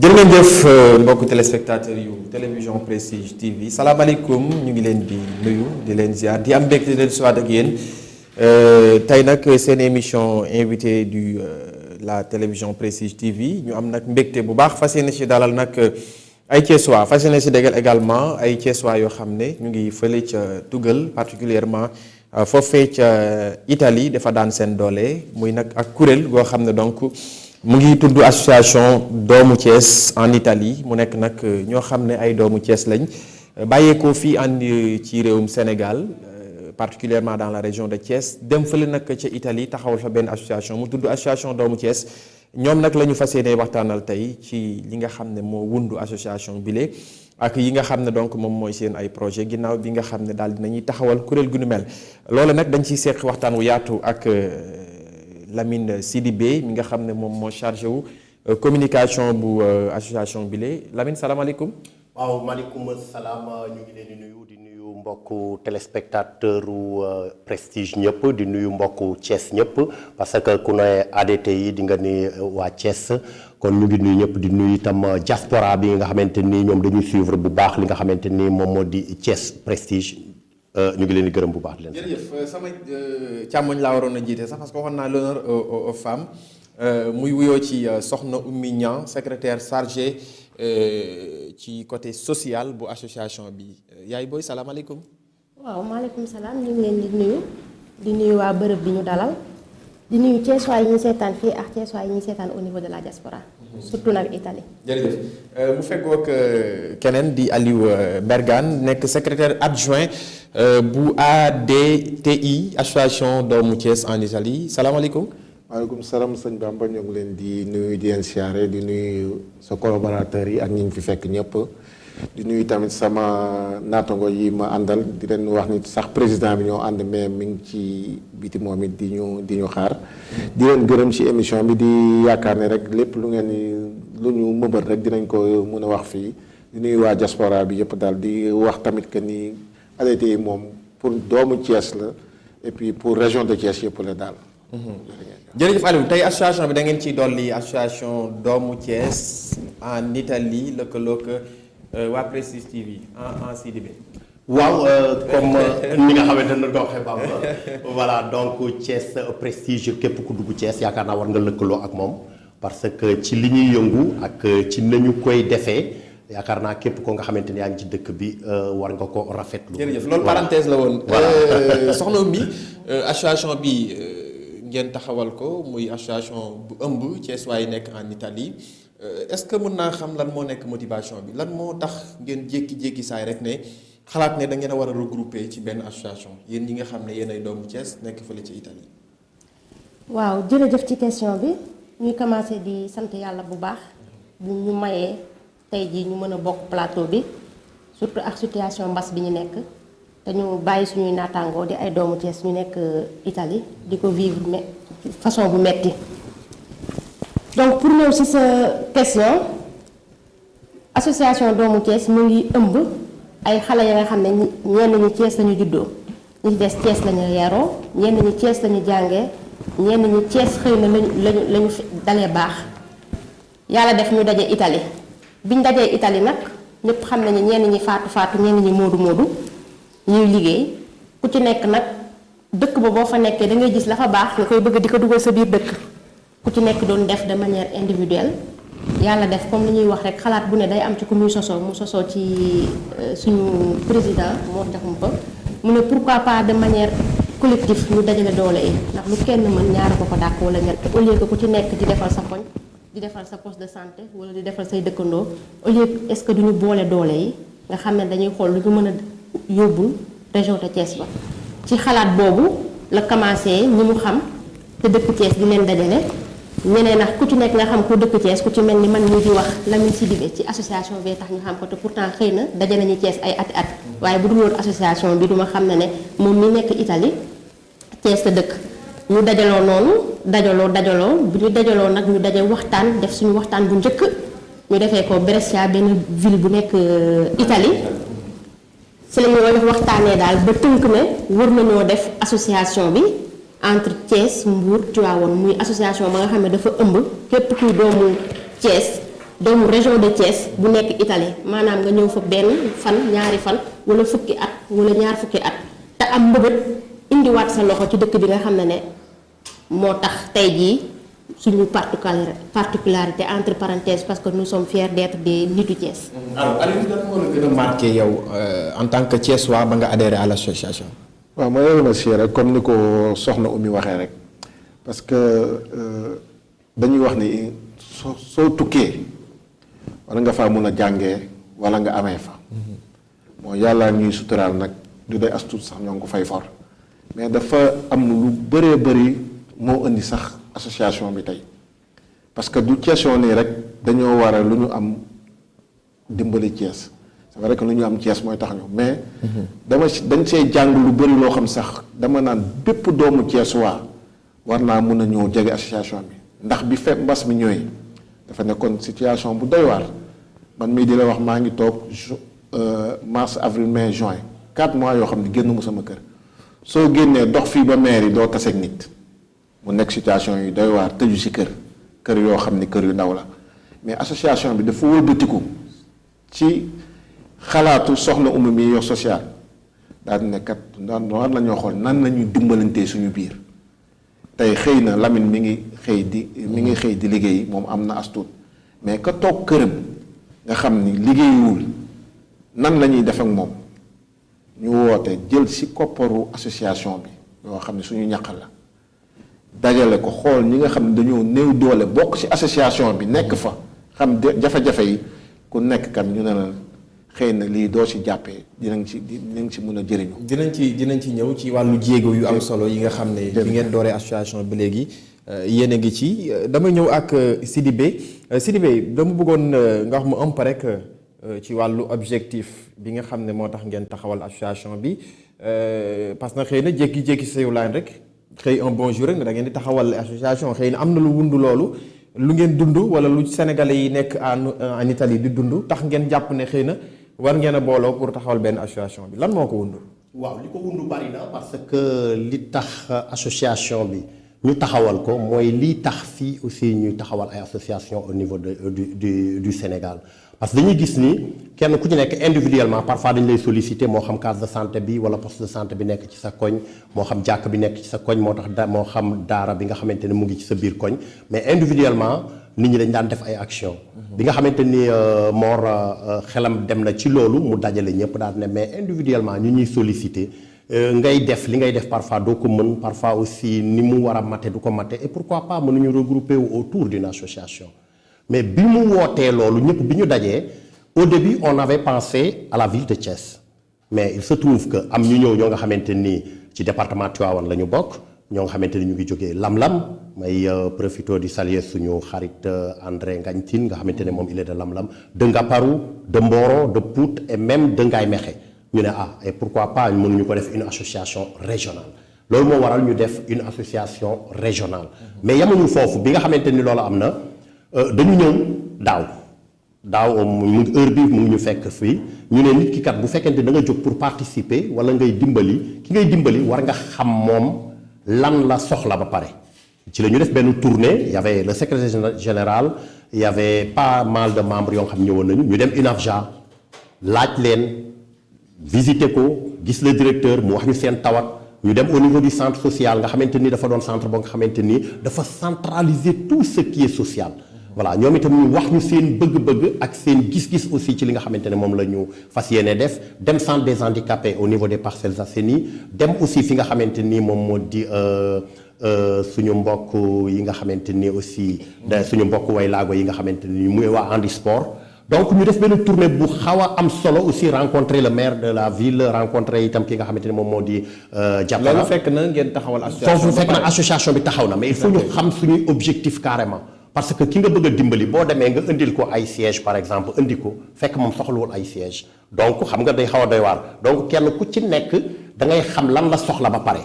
jërë ngeen jëf mbokku téléspectateurs yu télévision Prestige TV salaamaaleykum ñu ngi leen di nuyu di leen ziar di am mbégte de soit ak yéen tey nag seen émission invité du la télévision Prestige TV ñu am nag mbégte bu baax fas yéene ci dalal nag ay Thiessois fas yéene ci dégal également ay Thiessois yoo xam ne ñu ngi fële ca Tugal particulièrement foofee ca Italie dafa daan seen doole muy nag ak kuréel goo xam ne donc mu ngi tudd association doomu Thiès en Italie mu nekk nag ñoo xam ne ay doomu Thiès lañ bàyyeekoo fii ànd ci réewum Sénégal particulièrement dans la région de Thiès dem fële nag ca Italie taxawal fa benn association mu tudd association doomu Thiès ñoom nag la ñu fas yéene waxtaanal tey ci li nga xam ne moo wundu association bile ak yi nga xam ne donc moom mooy seen ay projet ginnaaw bi nga xam ne daal dinañuy taxawal kuréel gu nu mel loolu nag dañ ciy seq waxtaan wu yaatu ak Lamine Sidibé mi nga xam ne moom moo chargé wu communication bu association bile Lamine salaamaaleykum. waaw maaleykum salaam ñu ngi leen di nuyu mbokku téléspectateur u Prestige ñëpp di nuyu mbokku Thiès ñëpp parce que ku ne ADT yi di nga ni waa Thiès kon ñu ngi nuyu ñëpp di nuyu itam diaspora bi nga xamante ni ñoom dañuy suivre bu baax li nga xamante ni moom moo di Thiès Prestige ñu ngi leen di gërëm bu baax di leen. jërëjëf sama càmmoñ laa waroon a jiite sax parce que waxoon naa l'honneur aux femmes muy wuyoo ci soxna Oumy Niang secrétaire chargé ci côté social bu association bi yaay booy salaamaaleykum. waaw maaleykum salaam ñu ngi leen di nuyu waa bërëb bi ñu dalal di nuyu Thiessois yi ñuy seetaan fii ak Thiessois yi ñuy seetaan au niveau de la diaspora surtout nag Italie. jërëjëf mu fekkoog keneen di Aliou Mbergane nekk secrétaire adjoint bu ADTI association doomu Thiès en Italie salaamaaleykum. maaleykum salaam sëñ Bamba ñu ngi leen di nuyu di leen siyaare di nuyu sa collaborateurs yi ak ñi ñu fi fekk ñëpp di nuyu tamit sama naatango yi ma àndal di leen wax ni sax président bi ñoo ànd mais mi ngi ci biti moom it di ñu xaar di leen gërëm ci émission bi di yaakaar ne rek lépp lu ñu mëbët rek dinañ ko mën a wax fii di nuyu waa diaspora bi yëpp daal di wax tamit que ni ADT yi moom pour doomu Thiès la et puis pour région de Thiès yëpp la daal. jërëjëf Aliou tey association bi da ngeen ciy dolli association doomu Thiès en Italie lëkkaloog waa Prestige TV en Sidibé. waaw comme ni nga xamante ne ko waxee Bamba voilà donc Thiès Prestige képp ku dugg Thiès yaakaar naa war nga lëkkaloo ak moom parce que ci li ñuy yëngu ak ci nañu koy defee yaakaar naa képp ko nga xamante ni yaa ngi ci dëkk bi war nga ko rafetlu. jërëjëf loolu parenthèse la woon. soxna bi association bi. ngeen taxawal ko muy association bu ëmb Thiessois yi nekk en Italie est-ce que mën naa xam lan moo nekk motivation bi lan moo tax ngeen jékki-jékki saay rek ne xalaat ne da ngeen a war a regrouper ci benn association yéen ñi nga xam ne yéen ay doomu Thiès nekk fële ci Italie. waaw jërëjëf ci question bi ñuy commencé di sant yàlla bu baax bu ñu mayee tey jii ñu mën a bokk plateau bi surtout ak situation mbas bi ñu nekk. te ñu bàyyi suñuy naataangoo di ay doomu Thiès ñu nekk Italie di ko vivre façon bu metti donc pour ñëw ci sa question association doomu Thiès mu ngi ëmb ay xale ya nga xam ne ñenn ñi Thiès lañu juddoo ñi ci des Thiès lañu yaroo ñenn ñi Thiès lañu jàngee ñenn ñi Thiès xëy na lañu dalee baax yàlla def ñu daje Italie biñ dajee Italie nag ñëpp xam nañu ñenn ñi faatu ñenn ñi moodu ñuy liggéey ku ci nekk nag dëkk ba boo fa nekkee da ngay gis la fa baax nga koy bëgg di ko dugal sa biir dëkk ku ci nekk doon def de manière individuelle yàlla def comme li ñuy wax rek xalaat bu ne day am ci ku muy sosoo mu sosoo ci suñu président moo taxum fa mu ne pourquoi pas de manière collective ñu dajale doole yi ndax lu kenn mën ñaara ko dàq wala ñett au lieu que ku ci nekk di defal sa koñ di defal sa poste de santé wala di defal say dëkkandoo au lieu est-ce que duñu boole doole yi nga xam ne dañuy xool lu ñu mën a yóbbul région de Thiès ba ci xalaat boobu la commencé ñi mu xam te dëkk Thiès di leen dajale ñeneen nag ku ci nekk nga xam ku dëkk Thiès ku ci mel ni man ñi di wax Lamine Sidibé ci association bi tax ñu xam ko te pourtant xëy na dajale ñu Thiès ay ati at waaye bu dul woon association bi duma xam ne moom mi nekk Italie Thiès la dëkk ñu dajaloo noonu dajaloo bu ñu dajaloo nag ñu daje waxtaan def suñu waxtaan bu njëkk ñu defee ko Brescia benn ville bu nekk Italie ci la ñu waxtaanee daal ba tënk ne war nañoo def association bi entre Thiès Mbour Tivaouane muy association ba nga xam ne dafa ëmb képp kuy doomu Thiès doomu région de Thiès bu nekk Italie maanaam nga ñëw fa benn fan ñaari fan wala fukki at wala ñaar fukki at te am mbëbët indiwaat sa loxo ci dëkk bi nga xam ne moo tax tey jii suñu particularité entre parenthèses parce que nous sommes fiers d'être des nitu Thiès. alors Aliou lan moo la gën a marqué yow en tant que Thiessois ba nga adhéré à l'association. waaw ma lay remercier rek comme ni ko soxna Oumy waxee rek parce que dañuy wax ni soo tukkee wala nga faa mun a jàngee wala nga amee fa. bon yàlla ñuy suturaal nag du day as tuut sax ñoo ngi ko fay for mais dafa am lu bëree bëri moo indi sax association bi tey parce que du question nii rek dañoo war a lu ñu am dimbali Thiès c'est vrai que lu ñu am Thiès mooy tax ñu mais dañ see jàng lu bëri loo xam sax dama naan bépp doomu Thiès war naa mun a ñëw jege association bi ndax bi fekk mbas mi ñëwee dafa nekkoon situation bu doy waar man mii di la wax maa ngi toog mars avril mai juin 4 mois yoo xam ne génn mu sama kër soo génnee dox fii ba maire yi doo taseeg nit mu nekk situation yu doy waar tëju si kër yoo xam ne kër yu ndaw la mais association bi dafa wëlbatiku ci xalaatu soxna Oumy mi yor social daal di ne kat war la ñoo xool nan la ñuy dimbalantee suñu biir tey xëy na Lamine mi ngi xëy di liggéey moom am na astuut mais ka toog këram nga xam ni liggéeyuwul nan la ñuy def ak moom ñu woote jël si kopparu association bi yoo xam ne suñu ñaq la dajale ko xool ñi nga xam ne dañoo néew doole bokk ci association bi nekk fa xam jafe-jafe yi ku nekk kan ñu ne la xëy na lii doo ci jàppee dinañ ci mën a jëriñu. dinañ ci ñëw ci wàllu jéego yu am solo yi nga xam ne bi ngeen dooree association bi léegi yéen a ngi ci dama ñëw ak Sidibé dama bëggoon nga wax mu un peu rek ci wàllu objectif bi nga xam ne moo tax ngeen taxawal association bi parce que xëy na jékki-jékki sa laan rek xëy un bon jour rek ne da ngeen di taxawal association xëy na am na lu wundu loolu lu ngeen dund wala lu sénégalais yi nekk en Italie di dund tax ngeen jàpp ne xëy na war ngeen a booloo pour taxawal benn association bi lan moo ko wundu. waaw li ko wundu bari na parce que li tax association bi ñu taxawal ko mooy lii tax fii aussi ñuy taxawal ay association au niveau du Sénégal parce que dañuy gis ni kenn ku ci nekk individuellement parfois dañu lay solliciter moo xam case de santé bi wala poste de santé bi nekk ci sa koñ moo xam jàkk bi nekk ci sa koñ moo xam daara bi nga xamante ne mu ngi ci sa biir koñ mais individuellement nit ñi dañ daan def ay action bi nga xamante ni Mor xelam dem na ci loolu mu dajale ñëpp daal ne mais individuellement ñu ñuy solliciter ngay def li ngay def parfois doo ko mën parfois aussi ni mu war a mate du ko mate et pourquoi pas mënuñu regrouper autour d'une association mais bi mu wootee loolu ñëpp bi ñu dajee au début on avait pensé à la ville de Thiès mais il se trouve que am ñu ñëw ñoo nga xamante ni ci département Tivaouane la ñu bokk ñoo nga xamante ni ñu ngi jógee Lam-Lam may profito di saluer suñu xarit André Ngagne Tine nga xamante ne moom il est de Lam-Lam de Ngaparou de Mboro de Pout et même de Ngaye Mékhé ñu ne et pourquoi pas mënuñu ko def une association régionale loolu moo waral ñu def une association régionale mais yamuñu foofu bi nga xamante ni loolu am na dañu ñëw daaw mu ngi heure bi mu ngi ñu fekk fii ñu ne nit ki kat bu fekkente da nga jóg pour participer wala ngay dimbali ki ngay dimbali war nga xam moom lan la soxla ba pare ci la ñu def benn tournée y avait le secrétaire général y avait pas mal de membres yoo xam ñëwoon nañu ñu dem UNAFJA laaj leen visiter ko gis le directeur mu wax ñu seen tawat ñu dem au niveau du centre social nga xamante ni dafa doon centre boo nga xamante ni dafa centraliser tout ce qui est social voilà ñoom itam ñu wax ñu seen bëgg-bëgg ak seen gis-gis aussi ci li nga xamante ne moom la ñu fas yéene def dem centre des handicapés au niveau des Parcelles Assainies dem aussi fi nga xamante ni moom moo di suñu mbokk yi nga xamante ni aussi suñu mbokk way laago yi nga xamante ni muy waa handisport donc ñu def benn tournée bu xaw a am solo aussi rencontrer le maire de la ville rencontrer itam ki nga xamante ni moom moo di jàppale loolu fekk na ngeen taxawal association foofu fekk na association bi taxaw na mais il faut ñu xam suñuy objectif carrément parce que ki nga bëgg a dimbali boo demee nga indil ko ay siège par exemple indi ko fekk moom soxlawul ay siège donc xam nga day xaw a doy waar donc kenn ku ci nekk da ngay xam lan la soxla ba pare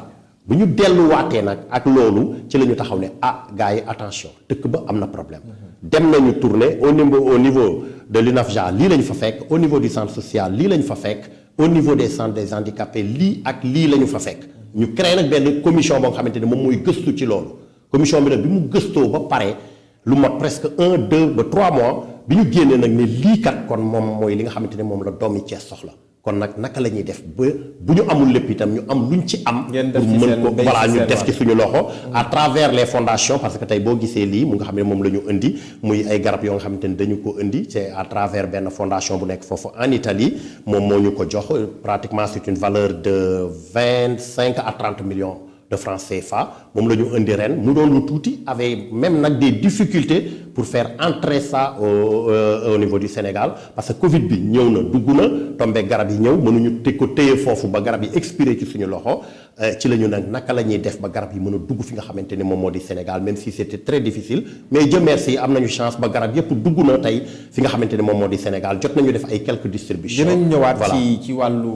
bu ñu delluwaatee nag ak loolu ci la ñu taxaw ne gars yi attention dëkk ba am na problème dem nañu tourner au niveau de l'UNAFJA lii lañ fa fekk au niveau du centre social lii lañ fa fekk au niveau des centres des handicapés lii ak lii la ñu fa fekk ñu créé nag benn commission boo nga xamante ne moom mooy gëstu ci loolu commission bi nag bi mu gëstoo ba pare lu mot presque 1 2 ba 3 mois bi ñu génnee nag ne lii kat kon moom mooy li nga xamante ne moom la doomi Thiès soxla kon nag naka la ñuy def ba bu ñu amul lépp itam ñu am luñ ci am. pour mën ko voilà ñu def ci suñu loxo. à travers les fondations parce que tey boo gisee lii mu nga xam ne moom la ñu indi muy ay garab yoo nga xamante ne dañu ko indi c'est à travers benn fondation bu nekk foofu en Italie moom moo ñu ko jox pratiquement c'est une valeur de 25 à 30 millions. de francs CFA moom la ñu indi ren mu doon lu tuuti avec même nag des difficultés pour faire entrer ça au niveau du Sénégal parce que Covid bi ñëw na dugg na tombé garab yi ñëw mënuñu te ko téye foofu ba garab yi expiré ci suñu loxo ci la ñu nag naka la ñuy def ba garab yi mën a dugg fi nga xamante ne moom moo di Sénégal même si c'était très difficile mais Dieu merci am nañu chance ba garab yépp dugg na tey fi nga xamante ne moom moo di Sénégal jot nañu def ay quelques distributions. dinañ ñëwaat ci wàllu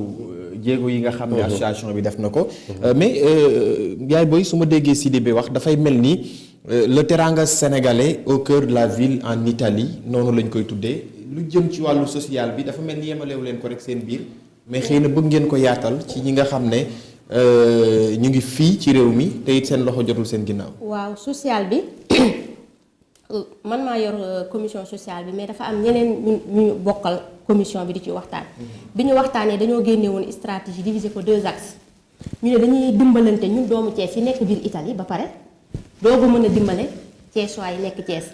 jéego yi nga xam ne association bi def na ko mais yaay booy su ma déggee Sidibé wax dafay mel ni le Teranga sénégalais au cœur de la ville en Italie noonu lañ koy tuddee lu jëm ci wàllu social bi dafa mel ni yemalewu leen ko rek seen biir mais xëy na bëgg ngeen ko yaatal ci ñi nga xam ne ñu ngi fii ci réew mi te it seen loxo jotul seen ginnaaw. waaw social bi man maa yor commission sociale bi mais dafa am ñeneen ñu bokkal commission bi di ci waxtaan. bi ñu waxtaanee dañoo génne woon stratégie divisé ko 2 axes ñu ne dañuy dimbalante ñun doomu Thiès yi nekk biir Italie ba pare doogu mën a dimbale Thiessois yi nekk Thiès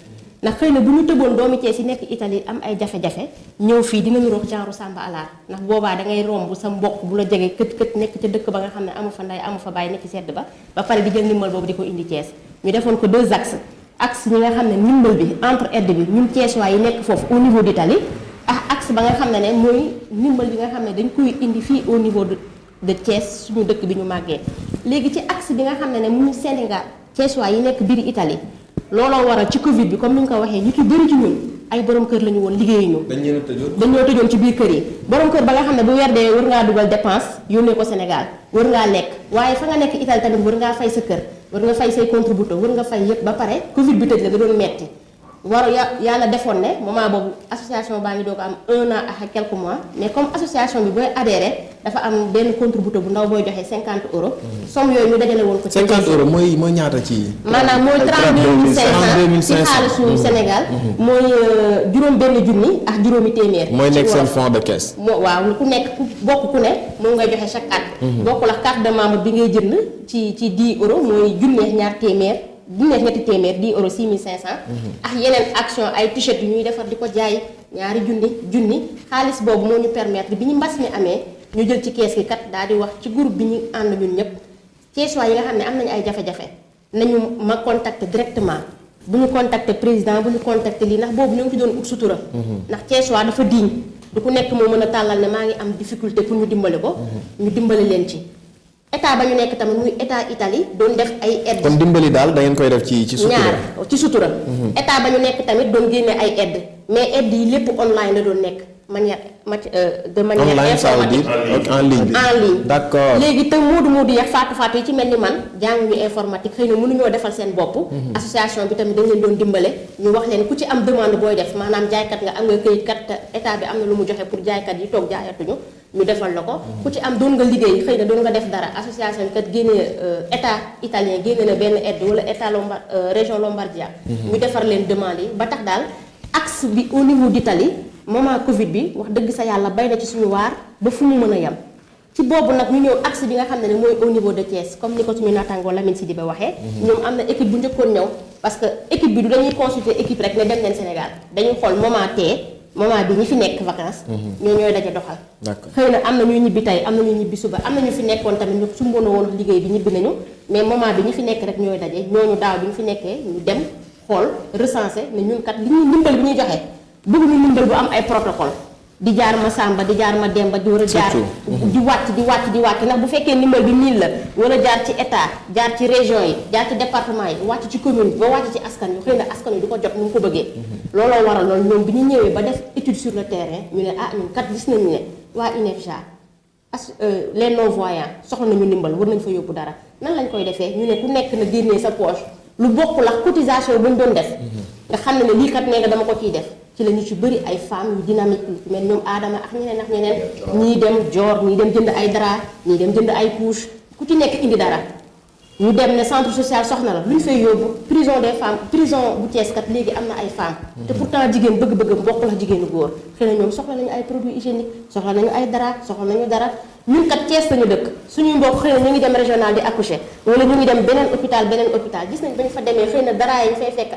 ndax xëy na bu ñu tëboon doomu Thiès yi nekk Italie am ay jafe-jafe ñëw fii dinañu roog genre Samba Alaar ndax boobaa da ngay romb sa mbokk bu la jege kët nekk ca dëkk ba nga xam ne amu fa ndey amu fa bàyyi nekk sedd ba pare di jël ndimbal boobu di ko indi Thiès ñu defoon ko 2 axes axe ñi nga xam ne ndimbal bi entre aide bi ñun Thiessois yi nekk foofu au niveau d'Italie ak axe ba nga xam ne mooy ndimbal bi nga xam ne dañ koy indi fii au niveau de Thiès suñu dëkk bi ñu màggee léegi ci axe bi nga xam ne muy Sénégal Thiessois yi nekk biir Italie looloo waral ci Covid bi comme ni ñu ko waxee ñu ci bëri ci ñun ay borom kër la ñu woon liggéeyuñu dañoo tëjoon ci biir kër yi borom kër ba nga xam ne bu weer dee war ngaa dugal dépense yónnee ko Sénégal war ngaa lekk waaye fa nga nekk Italie tamit war ngaa fay sa kër war nga fay say contributeur war nga fay yépp ba pare Covid bi tëj la da doon metti yàlla defoon ne moment boobu association baa ngi doog am 1 an ak quelques mois mais comme association bi booy adhéré dafa am benn contributeur bu ndaw booy joxe 50 euros. somme yooyu ñu dajale woon ko. 50 euros mooy ñaata ci. maanaam mooy 32 500 ci xaalisu Sénégal. mooy juróom benn junni ak juróomi téeméer. mooy nekk seen fond de caisse. waaw ku nekk ku bokk ku ne moom ngay joxe chaque at. bokkul ak carte de membre bi ngay jënd ci 10 euros mooy junneex ñaar téeméer. junneex ñetti téeméer 10 euros 6500. ak yeneen action ay t-shirt yu ñuy defar di ko jaay ñaari junni xaalis boobu moo ñu permettre bi ñu mbas mi amee ñu jël ci kees gi kat daal di wax ci groupe bi ñu ànd ñun ñëpp Thiessois yi nga xam ne am nañu ay jafe-jafe nañu ma contacter directement bu ñu contacter président bu ñu contacter lii ndax boobu ñoo ngi ci doon ut sutura. ndax Thiessois dafa diiñ du ku nekk moo mën a tàllal ne maa ngi am difficulté pour ñu dimbale ko. ñu dimbale leen ci. état ba ñu nekk tamit muy état Italie doon def ay aide kon dimbali daal da ngeen koy def ci sutura ñaar ci sutura. état ba ñu nekk tamit doon génne ay aide mais aide yi lépp online la doon nekk de manière informatique en ligne d'accord léegi te moodu yeex faatu yi ci mel ni man jànguñu informatique xëy na mënuñoo defal seen bopp. association bi tamit dañ leen doon dimbale ñu wax leen ku ci am demande booy def maanaam jaaykat nga am nga këyit kat état bi am na lu mu joxe pour jaaykat yi toog jaayatuñu ñu defal la ko. ku ci am doon nga liggéey xëy na doon nga def dara association bi kat génne état italien génne na benn aide wala état région Lombardia. ñu defar leen demande yi ba tax daal axe bi au niveau d'Italie moment Covid bi wax dëgg sa yàlla bay na ci suñu waar ba fu mu mën a yem ci boobu nag ñu ñëw axe bi nga xam ne mooy au niveau de Thiès comme ni ko suñu naataangoo Lamine Sidibé waxee. ñoom am na équipe bu njëkkoon ñëw parce que équipe bi du dañuy consulter équipe rek ne dem leen Sénégal dañuy xool moment bi ñi fi nekk vacances. ñooy daje doxal. d'accord xëy na am na ñuy ñibbi tey am na ñuy ñibbi suba am na ñu fi nekkoon tamit ñu sumboon woon liggéey bi ñibbi nañu mais moment bi ñi fi nekk rek ñooy daje ñooñu daaw bi ñu fi nekkee ñu dem xool recenser ne ñun kat li ñuy ndimbal bi ñuy joxe bëgguñu ndimbal bu am ay protocole di jaar ma Samba di jaar ma Demba di war a jaar di wàcc ndax bu fekkee ndimbal bi nii la wala jaar ci état jaar ci région yi jaar ci département yi wàcc ci commune bi ba wàcc ci askan wi xëy na askan wi du ko jot ni mu ko bëggee looloo waral loolu ñoom bi ñu ñëwee ba def étude sur le terrain ñu ne ñun kat gis nañu ne waa INEFJA les non voyants soxla nañu ndimbal war nañ fa yóbbu dara nan lañ koy defee ñu ne ku nekk na génnee sa poche lu bokk la cotisation bu ñu doon def nga xam ne lii kat nee nga dama ko ciy def ci la ñu ci bëri ay femmes yu dynamique yu mel ñoom Adama ak ñeneen ñii dem joor ñii dem jënd ay drap ñii dem jënd ay couche ku ci nekk indi dara ñu dem ne centre social soxna la lu ñu fay yóbbu prison des femmes prison bu Thiès kat léegi am na ay femmes. te pourtant jigéen bëgg-bëgg bokk la jigéenu góor xëy na ñoom soxla nañu ay produits hygiéniques soxla nañu ay dara soxla nañu dara ñun kat Thiès lañu dëkk suñuy mbokk xëy na ñu ngi dem régional di accoucher wala ñu ngi dem beneen hôpital gis nañ ba ñu fa demee xëy na dara yi ñu fay fekk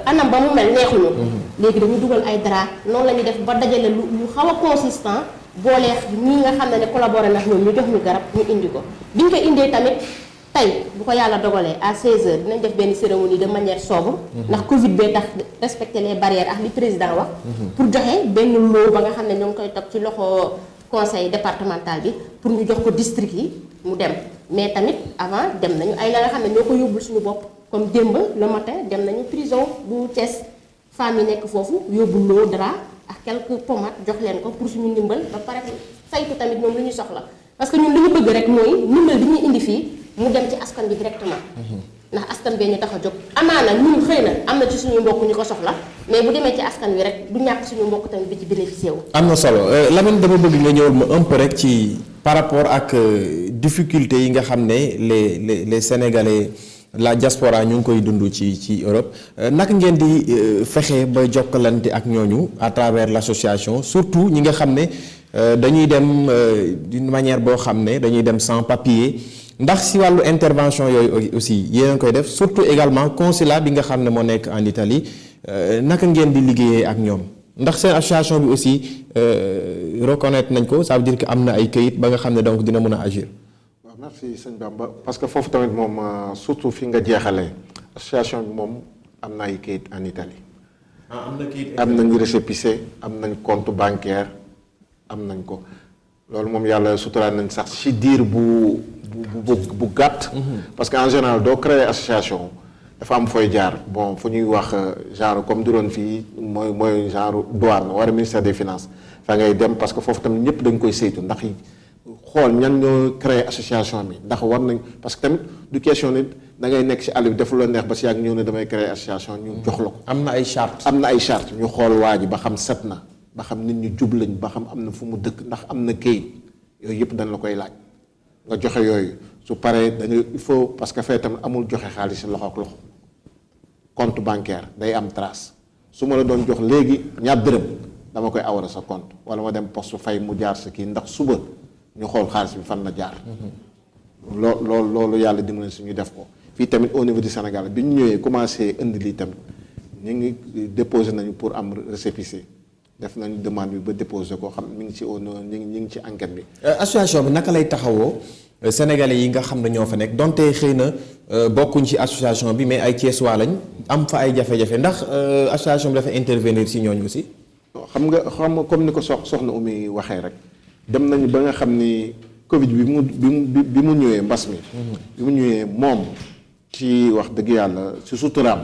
anam ba mu mel neexuñu. léegi dañu dugal ay dara noonu la ñuy def ba dajale lu xaw a consistant. booleex ñii nga xam ne collaboré nag ñoom ñu jox ñu garab ñu indi ko bi ñu ko indee tamit tey bu ko yàlla dogalee à 16h dinañ def benn cérémonie de manière sobre. ndax Covid bee tax respecter les barrières ak li président wax. pour joxe benn loo ba nga xam ne ñoo ngi koy toog ci loxo conseil départemental bi pour ñu jox ko district yi mu dem mais tamit avant dem nañu ay la nga xam ne ñoo ko yóbbul suñu bopp comme démb le matin dem nañu prison bu Thiès femmes yi nekk foofu yóbbu loo dara. ak quelques pommades jox leen ko pour suñu ndimbal ba pare saytu tamit ñoom lu ñu soxla parce que ñun li ñu bëgg rek mooy ndimbal bi ñuy indi fii mu dem ci askan bi directement. ndax askan bee ñu tax a jóg amaana ñun xëy na am na ci suñu mbokk ñu ko soxla mais bu demee ci askan wi rek du ñàkk suñu mbokk tamit bi ci bénéficié wu. am na solo Lamine dama bëgg nga ñëwal ma un peu rek ci par rapport ak difficulté yi nga xam ne les Sénégalais. La diaspora ñu ngi koy dund ci Europe naka ngeen di fexe ba jokkalante ak ñooñu à travers l'association surtout ñi nga xam ne dañuy dem d'une manière boo xam ne dañuy dem sans papier ndax si wàllu intervention yooyu aussi yéen a koy def surtout également consulat bi nga xam ne moo nekk en Italie naka ngeen di liggéeyee ak ñoom ndax seen association bi aussi reconnaître nañ ko ça veut dire que am na ay këyit ba nga xam ne donc dina mën a agir. Merci sëñ Bamba parce que foofu tamit moom surtout fi nga jeexalee association bi moom am na ay kayit en Italie. am na kayit am nañ récépissé am nañ compte bancaire am nañ ko loolu moom yàlla suturaal nañ sax ci diir bu gàtt. parce que en général doo créer association dafa am fooy jaar bon fu ñuy wax genre comme du doon fii mooy genre douane wala ministère des finances fa ngay dem parce que foofu tamit ñëpp dañ koy saytu ndax. xool ñan ñoo créer association bi ndax war nañ parce que tamit du question nit da ngay nekk ci àll bi def la neex ba ci yàgg ñëw ne damay créer association ñu jox la ko. am na ay charte ñu xool waa ji ba xam set na ba xam nit ñu jub lañ ba xam am na fu mu dëkk ndax am na këyit yooyu yëpp dañ la koy laaj nga joxe yooyu su paree da ngay il faut parce que fee tamit amul joxe xaalis ci loxo ak loxo compte bancaire day am trace su ma la doon jox léegi ñaar dërëm dama koy awara sa compte wala ma dem poste fay mu jaar sa kii ndax suba. ñu xool xaalis bi fan la jaar. loolu yàlla dimbali si ñu def ko fii tamit au niveau du Sénégal bi ñu ñëwee commencé indi lii tamit ñu ngi déposé nañu pour am récépissé def nañu demande bi ba déposé koo xam mi ngi ci ñu ngi ci enquête bi. association bi naka lay taxawoo sénégalais yi nga xam ne ñoo fa nekk donte xëy na bokkuñ ci association bi mais ay Thiessois lañ am fa ay jafe-jafe ndax association bi dafa intervenir si ñooñu aussi. xam nga comme ni ko soxna Oumy waxee rek. dem nañu ba nga xam ni Covid bi mu ñëwee mbas mi. bi mu ñëwee moom ci wax dëgg yàlla ci suturaam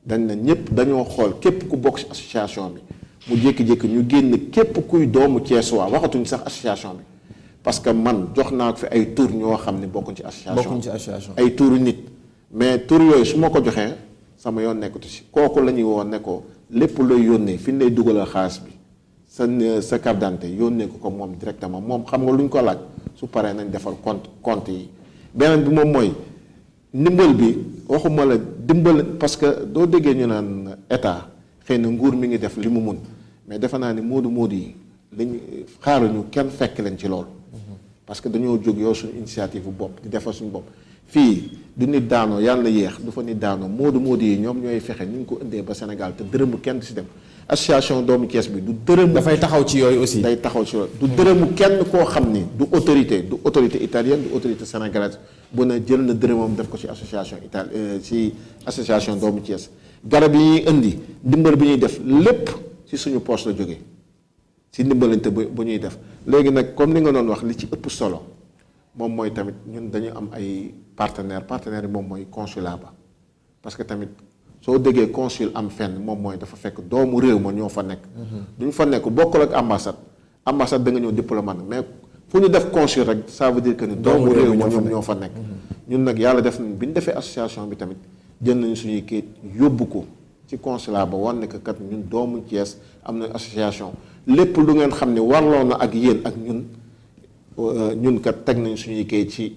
dañ na ñëpp dañoo xool képp ku bokk ci association bi mu jékki-jékki ñu génn képp kuy doomu Thiessois waxatuñ sax association bi parce que man jox naa ko fi ay tur ñoo xam ne bokkuñ ci association. ay turu nit mais tur yooyu su ma ko joxee sama yoon nekkatu ci kooku la ñuy woo ne ko lépp looy yónnee fi ñu lay dugalal xaalis bi. sa carte d'identité yónnee ko moom directement moom xam nga lu ñu ko laaj su paree nañ defal compte yi beneen bi moom mooy ndimbal bi waxuma la dimbal parce que doo déggee ñu naan état xëy na nguur mi ngi def li mu mun mais defe naa ni moodu yi lañu xaaruñu kenn fekk leen ci loolu parce que dañoo jóg yow suñu initiative bu bopp di defal suñu bopp fii du nit daanoo yàlla na yéex du fa nit daanoo moodu yi ñoom ñooy fexe ñu ngi ko indee ba Sénégal te dërëmu kenn si dem association doomu Thiès bi du dërëmu. dafay taxaw ci yooyu aussi. day taxaw ci yooyu du dërëmu kenn koo xam ni du autorité italienne du autorité sénégalaise bu ne jël na dërëmam def ko ci association doomu Thiès garab yi ñuy indi ndimbal bi ñuy def lépp ci suñu poche la jógee ci ndimbalante bu ñuy def léegi nag comme ni nga doon wax li ci ëpp solo moom mooy tamit ñun dañu am ay partenaire yi moom mooy consulat ba parce que tamit. soo déggee consul am fenn moom mooy dafa fekk doomu réew ma ñoo fa nekk. duñ fa nekk bokkul ak ambassade da nga ñëw diplomate mais fu ñu def consul rek ça veut dire que ni doomu réew ma ñoom ñoo fa nekk. ñun nag yàlla def nañ bi ñu defee association bi tamit jël nañu suñuy kayit yóbbu ko ci consulat ba wan ne que kat ñun doomu Thiès am na association lépp lu ngeen xam ne warloo na ak yéen ak ñun kat teg nañ suñuy kayit ci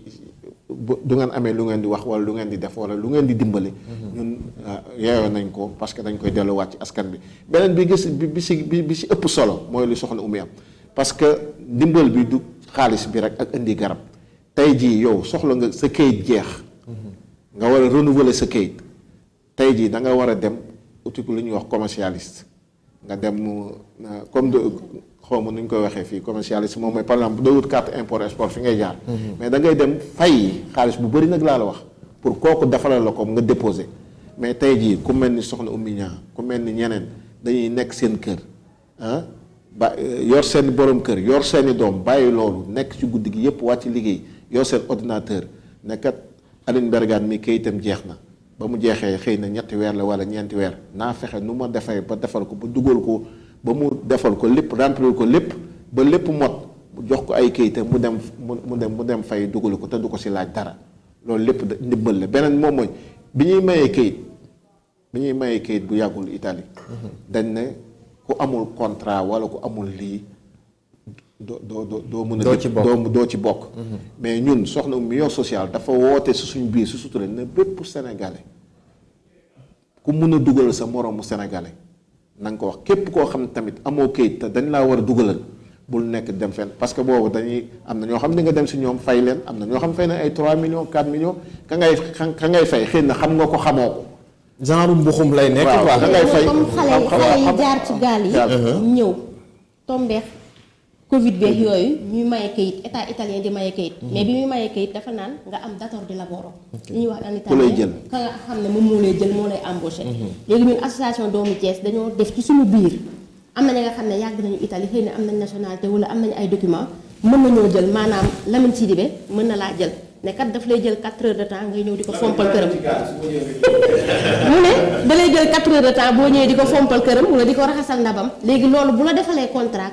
du ngeen amee lu ngeen di wax wala lu ngeen di def wala lu ngeen di dimbali. ñun yeeyoo nañ ko parce que dañ koy delluwaat ci askan bi. beneen bi bi si ëpp solo mooy lu soxna Oumy am parce que ndimbal bi du xaalis bi rek ak indi garab tey jii yow soxla nga sa kayit jeex. nga war a renouveler sa kayit tey jii da nga war a dem uti lu ñuy wax commercialiste nga dem comme de xaw ma nu ñu koy waxee fii commercialiste moom mooy par exemple doo wut carte import export fi ngay jaar. mais da ngay dem fay xaalis bu bëri nag laa la wax pour kooku defaral la ko nga déposer mais tey jii ku mel ni soxna Oumy Niang ku mel ni ñeneen dañuy nekk seen kër ba yor seen borom kër yor seeni doom bàyyi loolu nekk ci guddi gi yëpp wàcc liggéey yor seen ordinateur nekkat Aline Bergane mi kayitam jeex na ba mu jeexee xëy na 3 weer la wala 4 weer naa fexe nu ma defee ba defal ko ba dugal ko ba mu defal ko lépp remplir ko lépp ba lépp mot mu jox ko ay kayitam mu dem fay dugal ko te du ko si laaj dara loolu lépp ndimbal la beneen moom mooy bi ñuy mayee kayit bu yàggul Italie dañ ne ku amul contrat wala ku amul lii doo mën a doo ci bokk mais ñun soxna Oumy yor social dafa woote si suñ biir si sutura ne bépp sénégalais ku mun a dugalal sa moroomu sénégalais na nga ko wax képp koo xam ne tamit amoo kayit te dañ laa war a dugalal bul nekk dem fenn parce que boobu dañuy am na ñoo xam ne nga dem si ñoom fay leen am na ñoo xam fay na ay 3 millions 4 millions ka ngay fay xëy na xam nga ko xamoo ko genre mbuxum lay nekk. waaw da ngay fay comme xale yi jaar ci gaal yi ñëw tombeex Covid beeg yooyu ñuy maye kayit état italien di maye kayit. mais bi muy maye kayit dafa naan nga am datore di lavoro. li ñuy wax en italien ka nga xam ne moom moo lay jël moo lay embauché. léegi ñun association doomu Thiès dañoo def ci suñu biir am na ñi nga xam ne yàgg nañu Italie xëy na am nañ nationalité wala am nañu ay documents mën nañoo jël maanaam Lamine Sidibé mën na laa jël ne kat daf lay jël 4 heures de temps ngay ñëw di ko fompal këram. mu ne da lay jël 4 heures de temps boo ñëwee di ko fompal këram wala di ko raxasal ndabam léegi loolu bu la defalee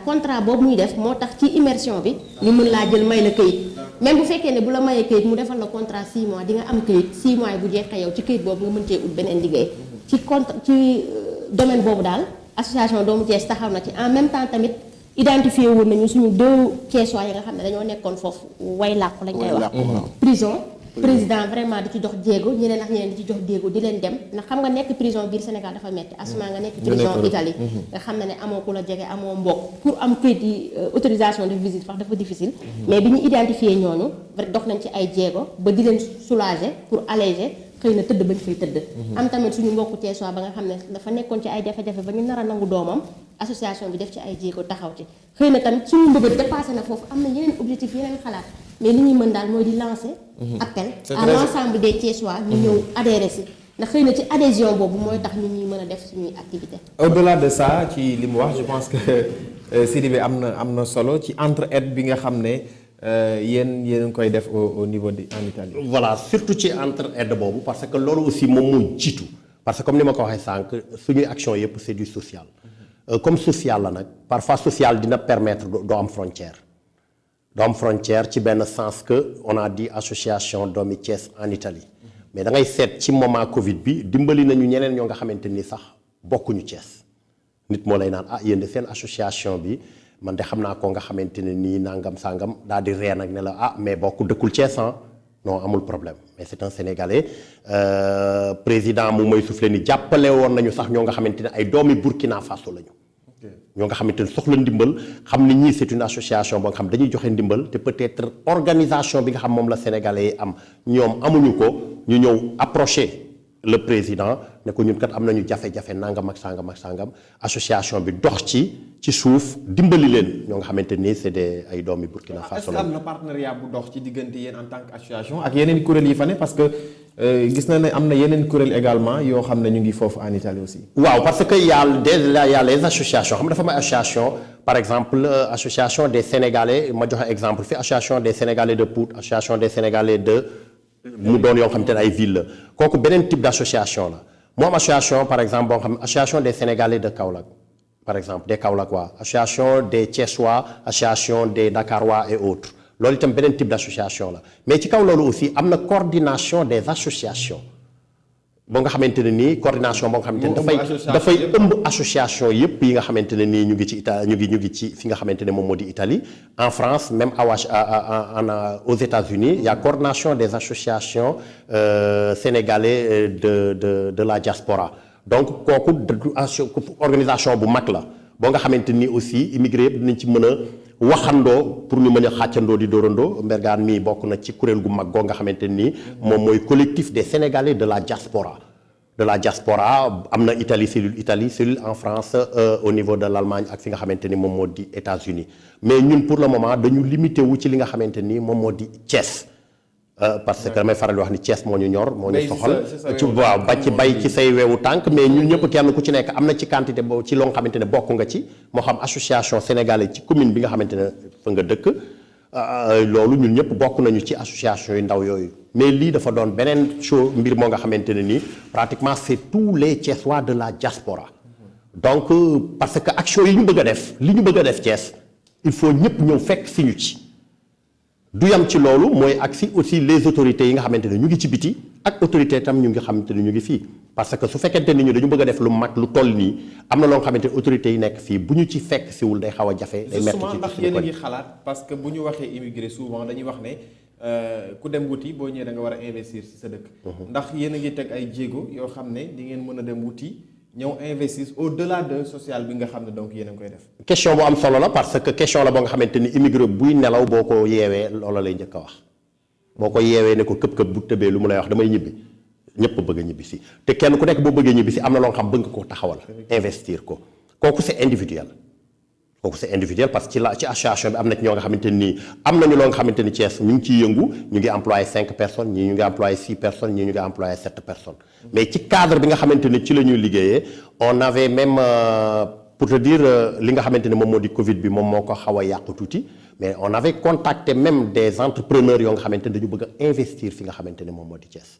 contrat boobu muy def moo tax ci immersion bi ñu mën laa jël may la këyit même bu fekkee ne bu la mayee këyit mu defal la contrat 6 mois di nga am këyit 6 mois yi bu jeexee yow ci këyit boobu nga mën cee ut beneen liggéey ci domaine boobu daal association doomu Thiès taxaw na ci en même temps tamit identifié woon nañu suñu 2 Thiessois yi nga xam ne dañoo nekkoon foofu way làqu lañ koy wax prison président vraiment di ci jox jéego ñeneen ak ñeneen di ci jox jéego di leen dem ndax xam nga nekk prison biir Sénégal dafa metti asma nga nekk prison Italie nga xam ne amoo ku la jege amoo mbokk pour am këyit yi autorisation de visite wax dafa difficile mais bi ñu identifié ñooñu dox nañ ci ay jéego ba di leen soulager pour alléger xëy na tëdd bañ fay tëdd am tamit suñu mbokku Thiessois ba nga xam ne dafa nekkoon ci ay jafe-jafe ba ñu nar a nangu doomam association bi def ci ay jéego taxaw ci xëy na tamit suñu mbëbët dépassé na foofu am na yeneen objectif yeneen xalaat mais li ñuy mën daal mooy di lancer appel à l'ensemble des Thiessois ñu ñëw adhéré si ndax xëy na ci adhésion boobu mooy tax nit ñi mën a def suñuy activité au-delà de ça ci li mu wax je pense que Sidibé am na solo ci entre-aide bi nga xam ne yéen ngi koy def au niveau de en Italie. voilà surtout ci entre-aide boobu parce que loolu aussi moom moo jiitu parce que comme ni ma ko waxee sànq suñuy action yëpp c'est du social comme social la nag parfois social dina permettre doo am frontière ci benn sens que on a dit association doomi Thiès en Italie mais da ngay seet ci moment Covid bi dimbali nañu ñeneen ñoo nga xamante ni sax bokkuñu Thiès nit moo lay naan yéen de seen association bi man de xam naa ko nga xamante ne nii nangam sangam daal di ree nag ne la mais bokku dëkkul Thiès non amul problème mais c'est un Sénégalais président mu may soufflé ni jàppale woon nañu sax ñoo nga xamante ne ay doomi Burkina Faso lañu. ñoo nga xamante ne soxla ndimbal xam ni ñii c'est une association boo nga xam dañuy joxe ndimbal te peut-être organisation bi nga xam moom la Sénégalais yi am ñoom amuñu ko ñu ñëw approcher le président ne ko ñun kat am nañu jafe-jafe nangam ak sangam association bi dox ci suuf dimbali leen ñoo nga xamante ni c'est des ay doomi Burkina Faso. est-ce que am na partenariat bu dox ci diggante yéen en tant que association ak yeneen kuréel yi fa ne parce que gis na ne am na yeneen kuréel également yoo xam ne ñu ngi foofu en Italie aussi. waaw parce que y a les associations xam nga dafa am association par exemple association des Sénégalais ma joxe exemple fi association des Sénégalais de Pout association des Sénégalais de. mu doon yoo xam te ne ay ville la kooku beneen type d'association la moom association par exemple boo xam association des Sénégalais de Kaolack par exemple des Kaolackois association des Thiessois association des Dakarois et autres loolu itam beneen type d'association la mais ci kaw loolu aussi am na coordination des associations ba nga xamante ne nii coordination boo nga xamante ne dafay ëmb association yëpp yi nga xamante ne nii ñu ngi ci Italie ñu ngi ci fi nga xamante ne moom moo di Italie en France même aux États-Unis il y a coordination des associations sénégalais de la diaspora donc kooku organisation bu mag la boo nga xamante ni aussi immigré yëpp dinañ ci mën a waxandoo pour ñu mën a xàccandoo di dóorandoo Mbergane mii bokk na ci kuréel gu mag goo nga xamante ni moom mooy collectif des Sénégalais de la diaspora am na Italie cellule en France au niveau de l'Allemagne ak fi nga xamante ni moom moo di États-Unis mais ñun pour le moment dañu limité wu ci li nga xamante ni moom moo di Thiès parce que damay faral di wax ni Thiès moo ñu ñor moo ñu soxal ci waaw ba ci bay ci say weewu tànk mais ñun ñëpp kenn ku ci nekk am na ci quantité boobu ci loo nga xamante ne bokk nga ci moo xam association sénégalaise ci commune bi nga xamante ne fa nga dëkk loolu ñun ñëpp bokk nañu ci association yu ndaw yooyu mais lii dafa doon beneen chose mbir moo nga xamante ne nii pratiquement c'est tous les Thiessois de la diaspora donc parce que action yi ñu bëgg a def li ñu bëgg a def Thiès il faut ñëpp ñëw fekk si ñu ci du yam ci loolu mooy ak si aussi les autorités yi nga xamante ne ñu ngi ci biti ak autorité tam ñu ngi xamante ne ñu ngi fii parce que su fekkente ni ñu dañu bëgg a def lu mag lu toll nii am na loo nga xamante ne autorités yi nekk fii bu ñu ci fekk siwul day xaw a jafe day metti ci ndax yéen a ngi xalaat parce que bu ñu waxee immigré souvent dañuy wax ne ku dem wuti boo ñëwee da nga war a investir ci sa dëkk ndax yéen a ngi teg ay jéego yoo xam ne di ngeen mën a dem wuti ñëw investir au-delà de social bi nga xam ne donc yéen a ngi koy def. question bu am solo la parce que question la boo nga xamante ni immigré buy nelaw boo ko yeewee loola lay njëkk a wax boo ko yeewee ne ko këpp-këpp bu tëbee lu mu lay wax damay ñibbi ñëpp bëgg a ñibbi si te kenn ku nekk boo bëggee ñibbi si am na loo nga xam bëgg nga koo taxawal investir ko kooku c'est individuel parce que ci association bi am na ci ñoo nga xamante nii am nañu loo nga xamante ni Thiès ñu ngi ciy yëngu ñu ngi employé 5 personnes ñii ñu ngi employé 6 personnes ñii ñu ngi employé 7 personnes mais ci cadre bi nga xamante ni ci la ñuy liggéeyee on avait même pour te dire li nga xamante ni moom moo di Covid bi moom moo ko xaw a yàqu tuuti mais on avait contacté même des entrepreneurs yoo nga xamante ni dañu bëgg a investir fi nga xamante ni moom moo di Thiès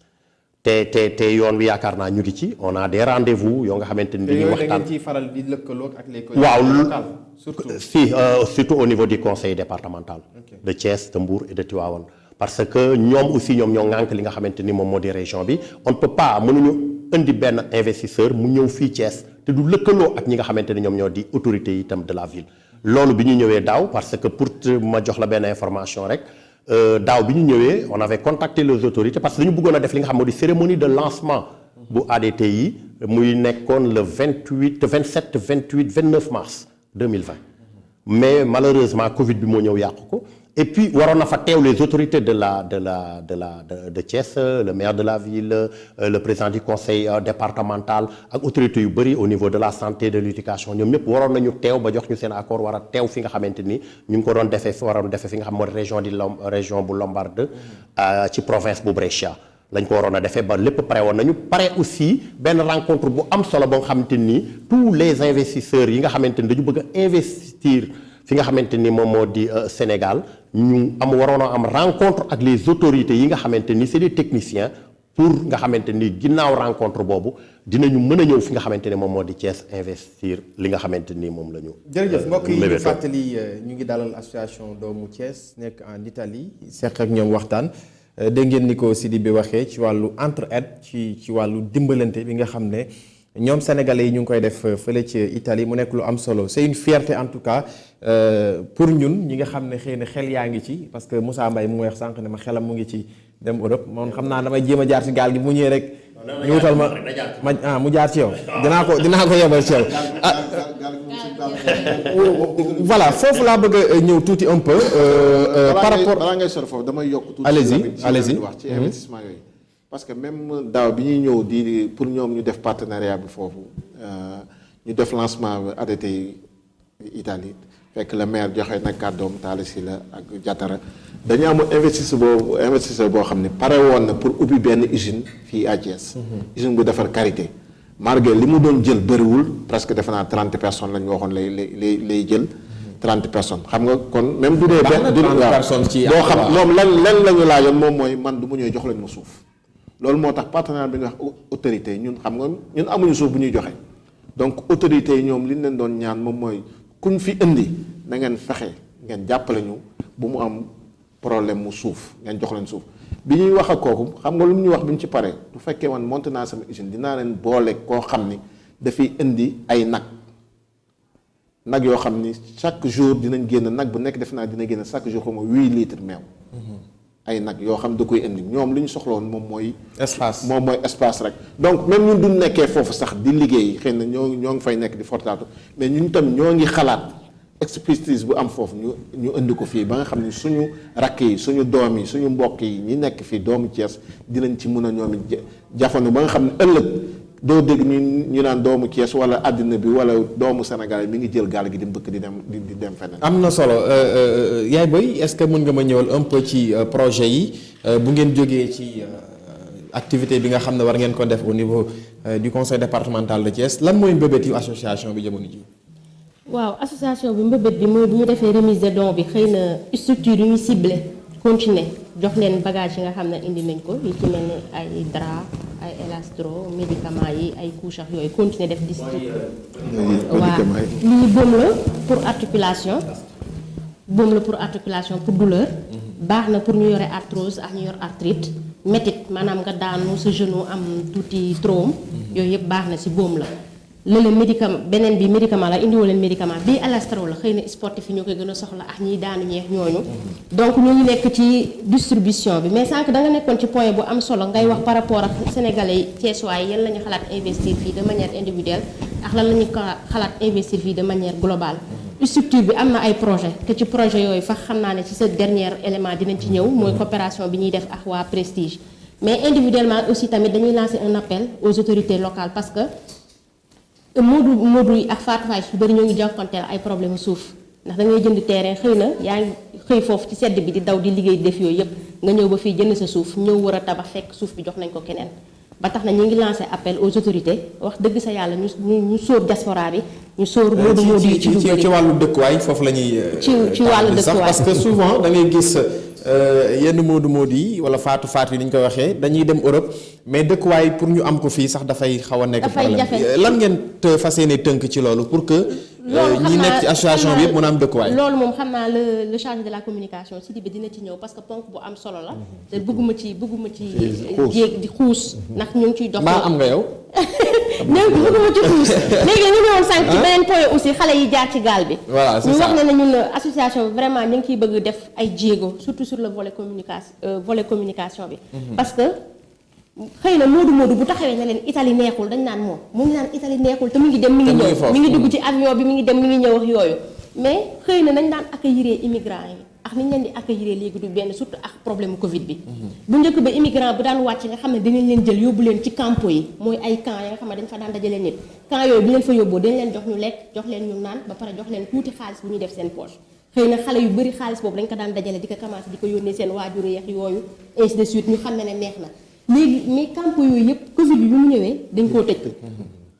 te yoon wi yaakaar naa ñu ngi ci on a des rendez-vous yoo nga xamante ni dañuy waxtaan da ngeen ciy faral di lëkkaloo ak les collectivités locales surtout au niveau du conseil départemental de Thiès de Mbour et de Tivaouane parce que ñoom aussi ñoom ñoo ŋànk li nga xamante ni moom moo di région bi on ne peut pas mënuñu indi benn investisseur mu ñëw fii Thiès te du lëkkaloo ak ñi nga xamante ni ñoom ñoo di autorités yi itam de la ville loolu bi ñu ñëwee daaw parce que pour ma jox la benn information rek daaw bi ñu ñëwee on avait contacté les autorités parce que dañu bëggoon a def li nga xam moo di cérémonie de lancement bu ADTI muy nekkoon le 27 28 29 mars 2020 mais malheureusement Covid bi moo ñëw yàqu ko et puis waroon na fa teew les autorités de Thiès le maire de la ville le président du conseil départemental ak autorités yu bëri au niveau de la santé de l'éducation ñoom ñëpp waroon nañu teew ba jox ñu seen accord war a teew fi nga xamante ni ñu ngi ko doon defee fi nga xam moo région bu Lombarde ci province bu Brescia lañ ko waroon a defee ba lépp pare woon nañu pare aussi benn rencontre bu am solo boo nga xamante ni tous les investisseurs yi nga xamante ni dañu bëgg a investir fi nga xamante ni moom moo di Sénégal ñu waroon a am rencontre ak les autorités yi nga xamante ni c'est des techniciens pour nga xamante ni ginnaaw rencontre boobu dinañu mën a ñëw fi nga xamante ni moom moo di Thiès investir li nga xamante ni moom la ñu. jërëjëf mbokk yi ñu fàttali ñu ngi dalal association doomu Thiès nekk en Italie seq ak ñoom waxtaan dégg ngeen ni ko Sidi bi waxee ci wàllu entre-aide ci wàllu dimbalante bi nga xam ne. ñoom sénégalais yi ñu ngi koy def fële ci Italie mu nekk lu am solo c'est une fierté en tout cas pour ñun ñi nga xam ne xëy na xel yaa ngi ci parce que Moussa Mbaye mu ngi wax sànq ne ma xelam mu ngi ci dem Europe moom xam naa damay jéem a jaar ci gaal gi mu ñëwee rek. ñu wutal mu jaar ci yow. dinaa ko yebal ci yow voilà foofu laa bëgg a ñëw tuuti un peu. par rapport balaa ngay sori foofu damay yokk tuuti. allez-y wax ci investissement yooyu. parce que même daaw bi ñuy ñëw di pour ñoom ñu def partenariat bi foofu ñu def lancement ADTI Italie fekk le maire joxe na kàddoom Talla Sylla ak Diatara dañu am investisseur boo xam ne pare woon na pour ubbi benn usine fii à Thiès. usine bu defar karité malgré li mu doon jël bëriwul presque defe naa 30 personnes la ñu waxoon lay jël. 30 personnes xam nga kon même du dee benn du 30 personnes ci boo xam moom lan la ñu laajoon moom mooy man du ma ñëw jox lañ ma suuf. loolu moo tax partenaire bi nga wax autorité yi ñun xam nga ñun amuñu suuf bu ñuy joxe donc autorités yi ñoom li ñu leen doon ñaan moom mooy kuñ fi indi na ngeen fexe ngeen jàppale ñu bu mu am problème mu suuf ngeen jox leen suuf bi ñuy wax ak kooku xam nga lu mu ñu wax bi ñu ci pare bu fekkee man monté naa sama usine dinaa leen boole koo xam ni dafay indi ay nag yoo xam ni chaque jour dinañ génn nag bu nekk def naa dina génn chaque jour xawma 8 litres meew. ay nag yoo xam da koy indi ñoom li ñu soxla woon moom mooy. espace rek. donc même ñun duñ nekkee foofu sax di liggéey xëy na ñoo ngi fay nekk di fortaatu mais ñun tam ñoo ngi xalaat expertise bu am foofu ñu indi ko fii ba nga xam ni suñu rakk yi suñu doom yi suñu mbokk yi ñi nekk fii doomu Thiès dinañ ci mën a ñoom it jafandu ba nga xam ne ëllëg doo dégg ñu naan doomu Thiès wala àddina bi wala doomu Sénégal mi ngi jël gaal gi di mbëkk di dem feneen. am na solo Yaye Boy est-ce que mën nga ma ñëwal un peu ci projet yi bu ngeen jógee ci activité bi nga xam ne war ngeen ko def au niveau du conseil départemental de Thiès lan mooy mbébét yu association bi jamono ji. waaw association bi mbëbët bi mooy bu ñu defee remise de don bi xëy na structure yu ñu ciblé continuer jox leen bagage yi nga xam ne indi nañ ko yu ci mel ni ay drap ay élastro médicaments yi ay couches ak yooyu continuer def distribution. waaw lii baume la pour articulation pour douleur. baax na pour ñu yore arthrose ak ñu yor arthrite métit maanaam nga daanu sa genou am tuuti trauma yooyu yëpp baax na ci baume la. léeg-léeg médicament beneen bi médicament la indiwoo leen médicament bii alastro la xëy na sportif yi ñoo koy gën a soxla ak ñiy daanu ñeex ñooñu. donc ñu ngi nekk ci distribution bi mais sànq da nga nekkoon ci point bu am solo ngay wax par rapport ak sénégalais yi Thiessois yi yan la ñu xalaat investir fii de manière individuelle ak lan la ñu xalaat investir fii de manière globale. structure bi am na ay projet te ci projet yooyu fax xam naa ne ci sa dernier élément dinañ ci ñëw mooy coopération bi ñuy def ak waa Prestige mais individuellement aussi tamit dañuy lancer un appel aux autorités locales parce que. Moodu yi ak Fatou Faye su bëri ñoo ngi jànkonteel ay problème suuf ndax da ngay jënd terrain xëy na yaa ngi xëy foofu ci sedd bi di daw di liggéey def yooyu yëpp nga ñëw ba fii jënd sa suuf ñëw war a tabax fekk suuf bi jox nañ ko keneen ba tax na ñu ngi lancé appel aux autorités wax dëgg sa yàlla ñu sóor diaspora bi ñu sóor moodu yi ci wàllu dëkkuwaay foofu la ñuy ci wàllu dëkkuwaay parce que souvent da ngay gis yenn moodu yi wala faatu yi ni ñu koy waxee dañuy dem Europe mais dëkkuwaay pour ñu am ko fii sax dafay xaw a nekk problème lan ngeen fas yéene tënk ci loolu pour que ñi nekk ci association bi yëpp mën a am dëkkuwaay. loolu moom xam naa le chargé de la communication Sidi bi dina ci ñëw parce que ponk bu am solo la te bëgguma ci jéeg di xuus ndax ñu ngi ciy dox maa am nga yow bëgguma ci xuus léegi ñu ñëwoon sànq ci beneen point aussi xale yi jaar ci gaal bi voilà c'est ñu ça wax ne ñun association bi vraiment ñu ngi ciy bëgg def ay jéego surtout sur le volet communication bi parce que xëy na moodu bu taxawee ne leen Italie neexul dañ naan moom mu ngi naan Italie neexul te mu ngi dem mi ngi ñëw mi ngi dugg ci avion bi mi ngi dem mi ngi ñëw wax yooyu mais xëy na nañ daan accueillir immigrants yi ak ni ñu leen di accueillir léegi du benn surtout ak problème Covid bi bu njëkk ba immigrant bu daan wàcc nga xam ne dinañ leen jël yóbbu leen ci campo yi mooy ay camp ya nga xam ne dañ fa daan dajale nit camp yooyu bu leen fa yóbboo dañ leen jox ñu lekk jox leen ñu naan ba pare jox leen tuuti xaalis bu ñuy def seen poche xëy na xale yu bëri xaalis boobu dañ ko daan dajale di ko commencé di ko yónnee seen waajur yeex yooyu ainsi de suite ñu xam ne neex na léegi mais campo yooyu yëpp Covid bi mu ñëwee dañ koo tëj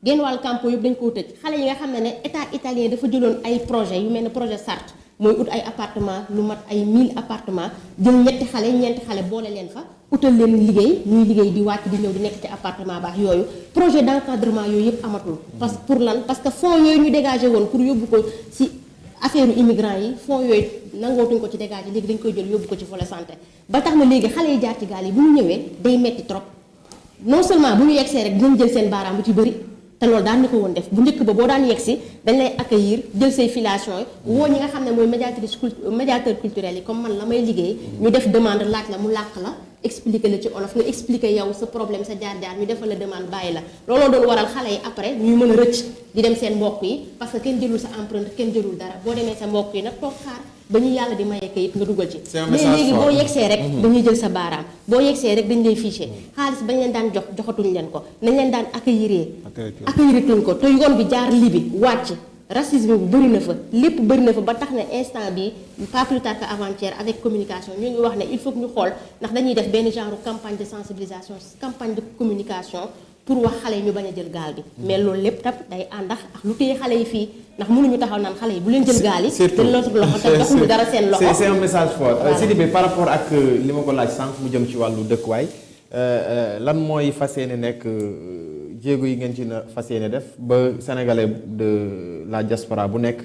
genn wàllu campo yëpp dañ koo tëj xale yi nga xam ne état italien dafa jëloon ay projet yu mel ne projet SART mooy ut ay appartement lu mat ay 1000 appartement jël ñeenti xale boole leen fa utal leen liggéey ñuy liggéey di wàcc di ñëw di nekk ci appartement baax yooyu projet d'encadrement yooyu yëpp amatul parce que pour lan parce que fonds yooyu ñu dégagé woon pour yóbbu ko ci affaire immigrants yi fonds yooyu nangootuñ ko ci dégagé léegi dañ koy jël yóbbu ko ci volet santé ba tax na léegi xale yi jaar ci gaal yi bu ñu ñëwee day metti trop non seulement bu ñu yegsee rek dinañ jël seen baaraam bu ci bëri te loolu daan na ko woon def bu njëkk ba boo daan yegsi dañ lay accueillir jël say filiation yi woo ñi nga xam ne mooy médiateur culturel yi comme man la may liggéey ñu def demande laaj la mu làq la expliquer la ci olof nga expliquer yow sa problème sa jaar-jaar ñu defal la demande bàyyi la looloo doon waral xale yi après ñuy mën a rëcc di dem seen mbokk yi parce que kenn jëlul sa empreinte kenn jëlul dara boo demee sa mbokk yi nag toog xaar ba ñu yàlla di maye kayit nga dugal ci mais léegi boo yegsee rek dañuy jël sa baaraam boo yegsee rek dañ lay fiché xaalis bañ leen daan joxatuñ leen ko nañ leen daan accueillir tuñ ko te yoon bi jaar libi wàcc racisme bi bëri na fa lépp bëri na fa ba tax na instant bi pas plus tard qu'avant-hier avec communication ñu ngi wax ne il faut que ñu xool ndax dañuy def benn genre campagne de sensibilisation campagne de communication pour wax xale yi ñu bañ a jël gaal gi mais loolu lépp tam day àndax ak lu téye xale yi fii ndax mënuñu taxaw naan xale yi bu leen jël gaal yi te loolu loxo te joxuñu dara seen loxo c'est un message fort Sidibé par rapport ak li ma ko laaj sànq mu jëm ci wàllu dëkkuwaay lan mooy fas yéene nekk jéego yi ngeen ci na fas yéene def ba sénégalais de la diaspora bu nekk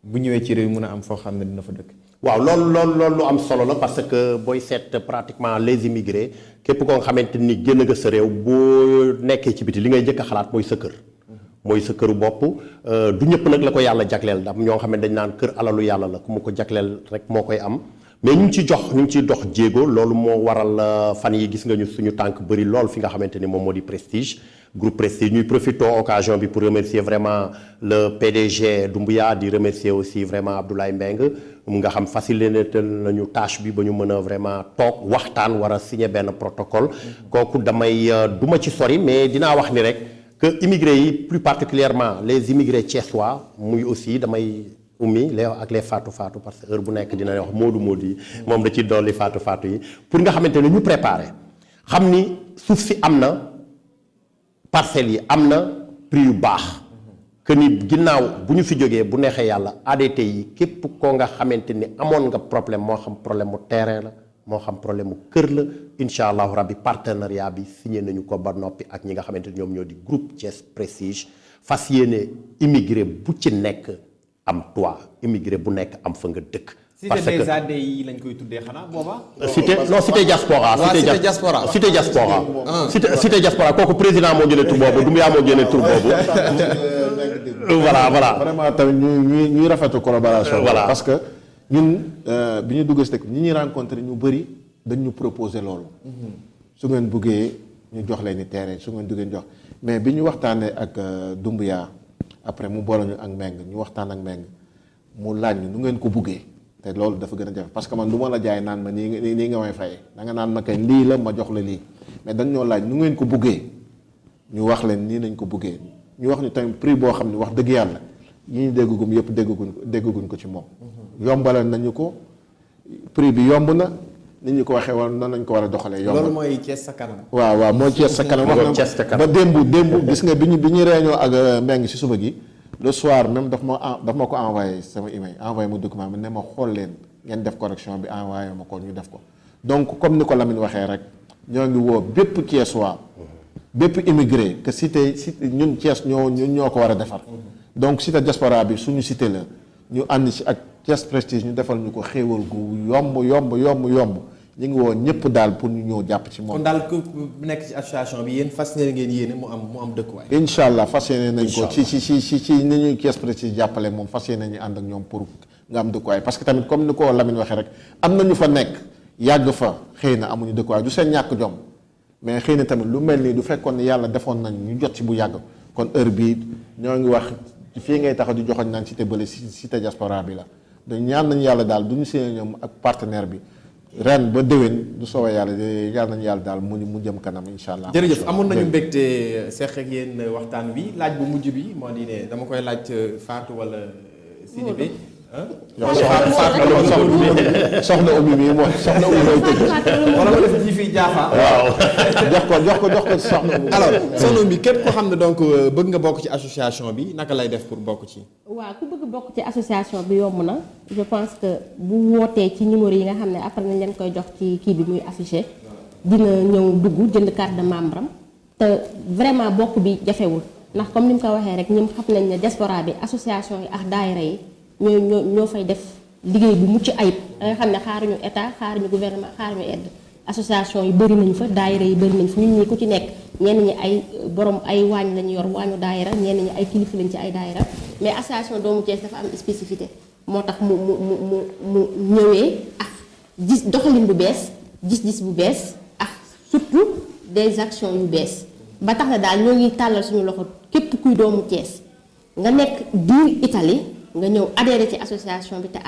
bu ñëwee ci réew mën a am foo xam ne dina fa dëkk. waaw loolu lu am solo la parce que booy seet pratiquement les immigrés képp koo nga xamante ni génn nga sa réew boo nekkee ci biti li ngay njëkk a xalaat mooy sa kër. mooy sa këru bopp du ñëpp nag la ko yàlla jagleel am ñoo xam ne dañ naan kër alalu yàlla la ku mu ko jagleel rek moo koy am mais ñu ngi ciy dox jéego loolu moo waral fan yi gis nga ñu suñu tànk bëri lool fi nga xamante ni moom moo di Prestige groupe Prestige ñuy profité occasion bi pour remercier vraiment le PDG Doumbouya di remercier aussi vraiment Abdoulaye Mbengue nga xam facilité nañu tâche bi ba ñu mën a vraiment toog waxtaan war a signer benn protocole kooku damay duma ci sori mais dinaa wax ni rek que immigrés yi plus particulièrement les immigrés thiessois muy aussi damay ummi lay wax ak les faatu parce que heure bu nekk dina wax moodu yi moom da ci dolli faatu yi pour nga xamante ne ñu préparer xam ni suuf si am na parcelles yi am na prix yu baax que ni ginnaaw bu ñu fi jógee bu neexee yàlla ADT yi képp koo nga xamante ni amoon nga problème moo xam problème mu terrain la moo xam problème mu kër la incha allahu rabbi partenariat bi signé nañu ko ba noppi ak ñi nga xamante ni ñoom ñoo di groupe Thiès Prestige fas yéene immigré bu ci nekk am toit immigré bu nekk am fa nga dëkk. parce que cité des ADI lañ koy tuddee xanaa booba. cité diaspora. cité diaspora kooku président moo jëlee tur boobu Doumbouya moo jëlee tur boobu. voilà. vraiment tamit ñuy rafetlu collaboration. voilà parce que. ñun bi ñu dugg si ñi ñuy rencontré ñu bëri dañ ñu proposé loolu. su ngeen buggee ñu jox leen ni terrain su ngeen duggee ñu jox mais bi ñu waxtaanee ak Doumbouya après mu boole ñu ak Mbengue ñu waxtaan ak Mbengue mu laaj ñu nu ngeen ko buggee te loolu dafa gën a jafe parce que man du ma la jaay naan ma nii nga may fayee da nga naan ma kay lii la ma jox la lii mais dañ ñoo laaj nu ngeen ko buggee ñu wax leen nii nañ ko buggee ñu wax ñu tamit prix boo xam ne wax dëgg yàlla yi ñu déggagum yëpp déggaguñ ko ci moom. yombalal nañu ko prix bi yomb na nit ñi ko waxee woon noonu lañ ko war a doxalee. yomb loolu mooy Thiès sa kanam. waaw mooy Thiès sa kanam. wax na ba démb gis nga bi ñu réunion ak Mbengue si suba gi le soir même daf ma ko envoyé sama email envoyé ma document bi ne ma xool leen ngeen def correction bi envoyé ma ko ñu def ko donc comme ni ko Lamine waxee rek ñoo ngi woo bépp Thiessois bépp immigré que cité ñun Thiès ñoo ko war a defar donc cité diaspora bi suñu cité la ñu ànd ci ak Thiès Prestige ñu defal ñu ko xéewal gu yomb ñu ngi woo ñëpp daal pour ñu ñëw jàpp ci moom. kon daal ku nekk ci association bi yéen fas ngeen yéene mu am dëkkuwaay. incha allah fas yéene nañ ko ci ni ñuy Thiès Prestige jàppale moom fas yéene nañu ànd ak ñoom pour nga am dëkkuwaay parce que tamit comme ni ko Lamine waxee rek am na ñu fa nekk yàgg fa xëy na amuñu dëkkuwaay du seen ñàkk jom mais xëy na tamit lu mel nii du fekkoon ne yàlla defoon nañ ñu jot ci bu yàgg kon heure bii ñoo ngi wax fii ngay taxaw di joxoñ naan cité bële cité diaspora bi la dañ ñaan nañu yàlla daal du ñu seen ñoom ak partenaire bi ren ba déwén du soobee yàlla yàlla nañu yàlla daal mu jëm kanam incha allah. jërëjëf amoon nañu mbégte seq ak yéen waxtaan wi laaj bu mujj bi moo di ne dama koy laaj Fatou wala Sidibé. soxna Oumy mi mooy soxna Oumy mooy tëj. wala ma def ji fii jaafa. waaw jox ko soxna Oumy. alors soxna Oumy képp koo xam ne donc bëgg nga bokk ci association bi naka lay def pour bokk ci. waaw ku bëgg bokk ci association bi yomb na je pense que bu wootee ci numéro yi nga xam ne après nañ leen koy jox ci kii bi muy affiché dina ñëw dugg jënd carte de membre am te vraiment bokk bi jafewul ndax comme ni mu ko waxee rek ñoom xam nañ ne diaspora bi association yi ak daayira yi ñoo fay def liggéey bu mucc ayib da nga xam ne xaaruñu état xaaruñu gouvernement xaaruñu aide association yi bëri nañu fa daayira yi bëri nañu fa ñun ñi ku ci nekk ñenn ñi ay borom ay waañ lañu yor waañu daayira ñenn ñi ay kilifa lañ ci ay daayira mais association doomu Thiès dafa am spécificité moo tax mu ñëwee ak doxalin bu bees gis-gis bu bees ak surtout des actions yu bees ba tax na daal ñoo ngi tàllal suñu loxo képp kuy doomu Thiès nga nekk biir Italie nga ñëw adhéré ci association bi te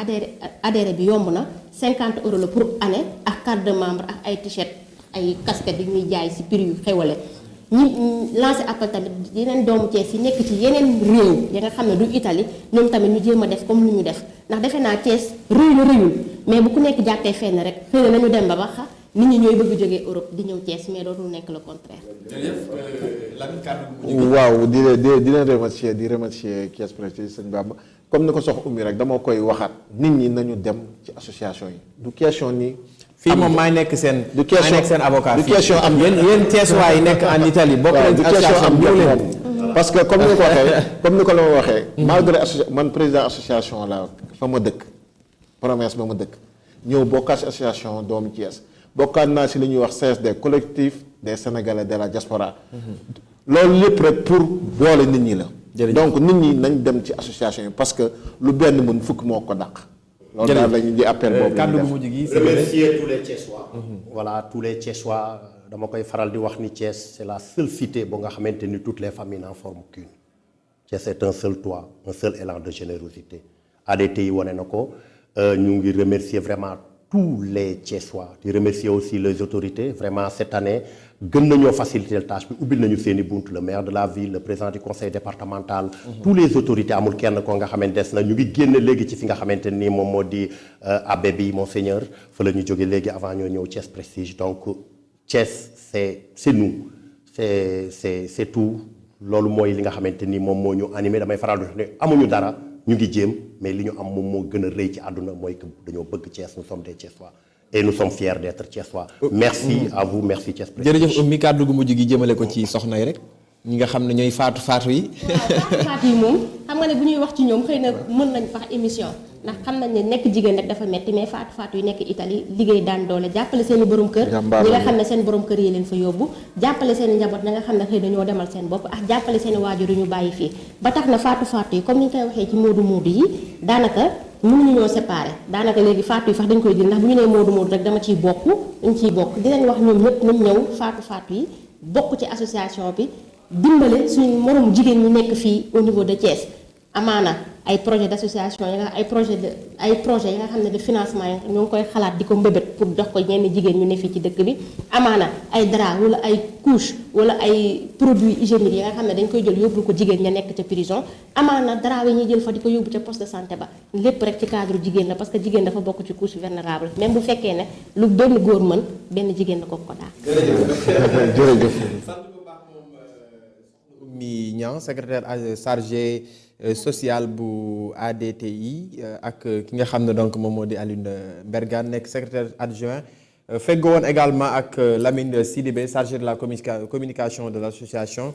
adhéré bi yomb na 50 € la pour année ak carte de membre ak ay t-shirt ay casquette yu ñuy jaay ci prix yu xewale ñi lancé appel tamit yeneen doomu Thiès yi nekk ci yeneen réew ya nga xam ne du Italie ñoom tamit ñu jéem a def comme lu ñu def ndax defe naa Thiès rëy na rëyul mais bu ku nekk jàppee fenn rek xëy na nañu dem ba baxa nit ñi ñooy bëgg jógee Europe di ñëw Thiès mais dootul nekk le contraire. waaw di leen remercier di remercier Thiès Prestige sëñ Bamba comme ni ko sox Oumy rek dama koy waxaat nit ñi nañu dem ci association yi du question ni. fii moom maay nekk seen. du question seen avocat du question am yéen Thiès waay nekk en Italie bokk nañ ci association am ñëw leen parce que comme ni ko la ma waxee. malgré man président association la fa ma dëkk promesse ba ma dëkk ñëw bokkaat si association doomu Thiès bokkaat naa si li ñuy wax CSD collectif des Sénégalais de la diaspora. loolu lépp rek pour boole nit ñi la. donc nit ñi nañ dem ci association yi parce que lu benn mën fukk moo ko dàq. loolu daal la ñuy di appel boobu. kàddu gu mujj gi remercier tous les Thiessois. voilà tous les Thiessois dama koy faral di wax ni Thiès c'est la seule cité bu nga xamante ni toutes les familles n'en forment qu'une. Thiès c'est un seul toit un seul élan de générosité ADT yi wane na ko ñu ngi remercier vraiment tous les Thiessois di remercier aussi les autorités vraiment cette année gën nañoo faciliter la tâche bi ubbil nañu seeni bunt le maire de la ville le président du conseil départemental tous les autorités amul kenn ko nga xamante des na ñu ngi génn léegi ci fi nga xamante nii moom moo di abbé bi monseigneur fa la ñu jóge léegi avant ñoo ñëw Thiès Prestige donc Thiès c'est nous c'est tout loolu mooy li nga xamante ni moom moo ñu animé damay faral di wax ne amuñu dara ñu ngi jéem mais li ñu am moom moo gën a rëy ci àdduna mooy que dañoo bëgg Thiès nous sommes des Thiessois et nous sommes fiers d'être Thiessois. merci à vous merci Thiès Prestige. jërëjëf mi kàddu gu mujj gi jëmale ko ci soxna yi rek ñi nga xam ne ñooy faatu yi. waaw faatu yi moom xam nga ne bu ñuy wax ci ñoom xëy na mën nañ fax émission ndax xam nañ ne nekk jigéen rek dafa metti mais faatu yi nekk Italie liggéey daan doole jàppale seen i borom kër. ñi nga xam ne seen borom kër yi leen fa yóbbu jàppale seen i njaboot ña nga xam ne xëy dañoo demal seen bopp ak jàppale seen i waajur yu ñu bàyyi fii ba tax na faatu yi comme ni ñu koy waxee ci moodu yi daanaka mënuñu ñoo séparé daanaka léegi faatu yi fax dañ koy jël ndax bu ñu nee moodu rek dama ciy bokk dañ ciy bokk di leen wax ñoom ñëpp nañ ñëw faatu yi bokk ci association bi dimbale suñu moromu jigéen ñi nekk fii au niveau de Thiès amaana ay projet d'association yi nga ay projet yi nga xam ne de financement yi ñoo ngi koy xalaat di ko mbébét pour jox ko ñenn jigéen ñu ne fii ci dëkk bi amaana ay drap wala ay couche wala ay produits hygiéniques yi nga xam ne dañ koy jël yóbbu ko jigéen ña nekk ca prison amaana drap yi ñuy jël fa di ko yóbbu ca poste de santé ba lépp rek ci cadre jigéen la parce que jigéen dafa bokk ci couche vulnérable même bu fekkee ne lu benn góor mën benn jigéen la ko daal. jërëjëf. Oumy Niang secrétaire chargé social bu ADTI ak ki nga xam ne donc moom moo di Alioune Mbergane nekk secrétaire adjoint feggoo woon également ak Lamine Sidibé chargé de la communication de l'association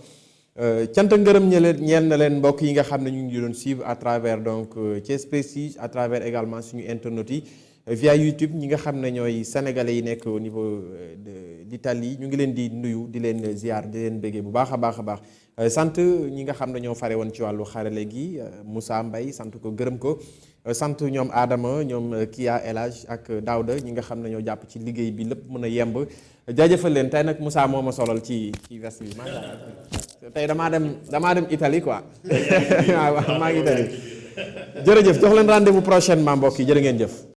cant ngërëm ñeel na leen mbokk yi nga xam ne ñu ngi doon suivre à travers donc Thiès Prestige à travers également suñu internautes yi via YouTube ñi nga xam ne ñooy sénégalais yi nekk au niveau d'Italie ñu ngi leen di nuyu di leen ziar di leen béggee bu baax a baax a baax sant ñi nga xam ne ñoo fare woon ci wàllu xarale gi Moussa Mbaye sant ko gërëm ko sant ñoom Adama ñoom Kia El Hadj ak Daouda ñi nga xam ne ñoo jàpp ci liggéey bi lépp mën a yemb jaajëfal leen tey nag Moussa moo ma solal ci veste bi macha allah tey damaa dem Italie quoi waaw maa ngi Italie jërëjëf jox leen rendez-vous prochainement mbokk yi jërë ngeen jëf.